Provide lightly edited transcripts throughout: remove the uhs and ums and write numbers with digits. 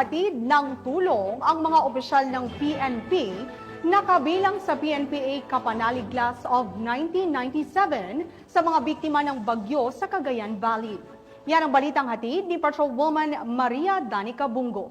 Naghahatid ng tulong ang mga opisyal ng PNP na kabilang sa PNPA Kapanalig Class of 1997 sa mga biktima ng bagyo sa Cagayan Valley. Yan ang balitang hatid ni Patrolwoman Maria Danica Bungo.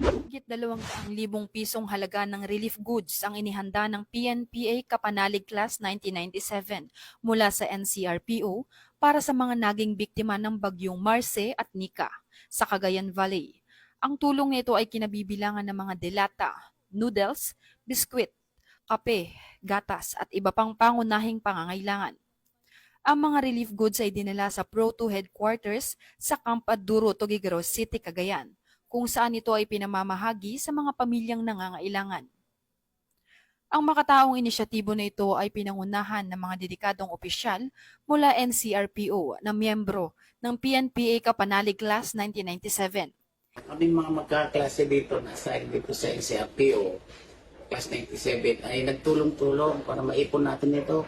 Higit 200,000 pisong halaga ng relief goods ang inihanda ng PNPA Kapanalig Class 1997 mula sa NCRPO para sa mga naging biktima ng bagyong Marce at Nika sa Cagayan Valley. Ang tulong nito ay kinabibilangan ng mga delata, noodles, biskwit, kape, gatas at iba pang pangunahing pangangailangan. Ang mga relief goods ay dinala sa Pro2 headquarters sa Camp Aduro, Tuguegarao City, Cagayan, kung saan ito ay pinamamahagi sa mga pamilyang nangangailangan. Ang makataong inisyatibo na ito ay pinangunahan ng mga dedikadong opisyal mula NCRPO na miyembro ng PNPA Kapanalig Class 1997. Kaming mga magkaklase dito, nasa dito sa NCRPO, Class 97, ay nagtulong-tulong para maipon natin ito.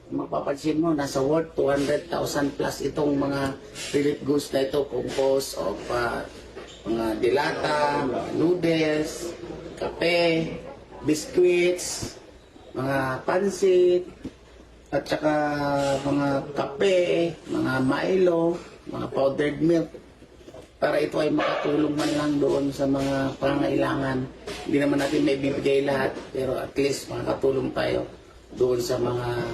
Mapapansin mo, nasa worth 200,000 plus itong mga relief goods na ito, composed of mga dilata, mga noodles, kape, biscuits, mga pansit, at saka mga kape, mga Milo, mga powdered milk, para ito ay makatulong man lang doon sa mga pangangailangan. Hindi naman natin may bibigay lahat, pero at least makatulong tayo doon sa mga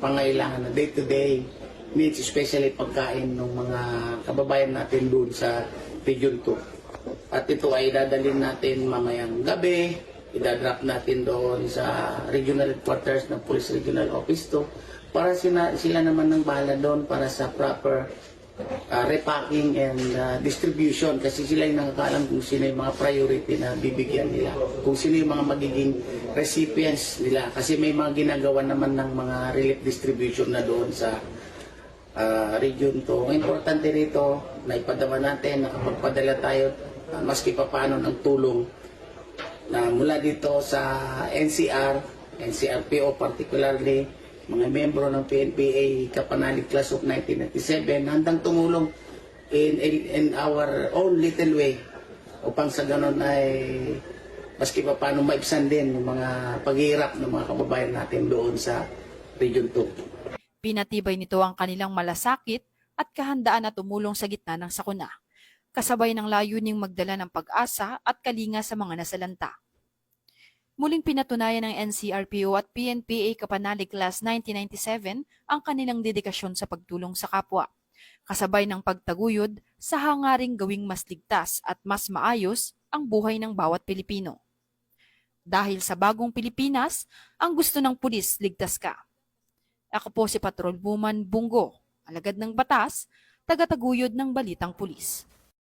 pangangailangan na day-to-day needs, especially pagkain ng mga kababayan natin doon sa Region 2. At ito ay dadalhin natin mamayang gabi, idadrop natin doon sa regional headquarters ng Police Regional Office 2 para sila naman nang bahala doon para sa proper repacking and distribution, kasi sila yung nakakaalam kung sino yung mga priority na bibigyan nila, kung sino yung mga magiging recipients nila, kasi may mga ginagawa naman ng mga relief distribution na doon sa region to. Ang importante rito na ipadama natin, nakapagpadala tayo maski pa paano ng tulong na mula dito sa NCRPO particularly, mga membro ng PNPA Kapanalig Class of 1997, handang tumulong in our own little way upang sa ganon ay maski pa paano maibsan din yung mga paghihirap ng mga kababayan natin doon sa Region 2. Pinatibay nito ang kanilang malasakit at kahandaan na tumulong sa gitna ng sakuna, kasabay ng layuning magdala ng pag-asa at kalinga sa mga nasalanta. Muling pinatunayan ng NCRPO at PNPA Kapanalig Class 1997 ang kanilang dedikasyon sa pagtulong sa kapwa, kasabay ng pagtaguyod sa hangaring gawing mas ligtas at mas maayos ang buhay ng bawat Pilipino. Dahil sa bagong Pilipinas, ang gusto ng pulis, ligtas ka. Ako po si Patrolwoman Bungo, alagad ng batas, tagataguyod ng Balitang Pulis.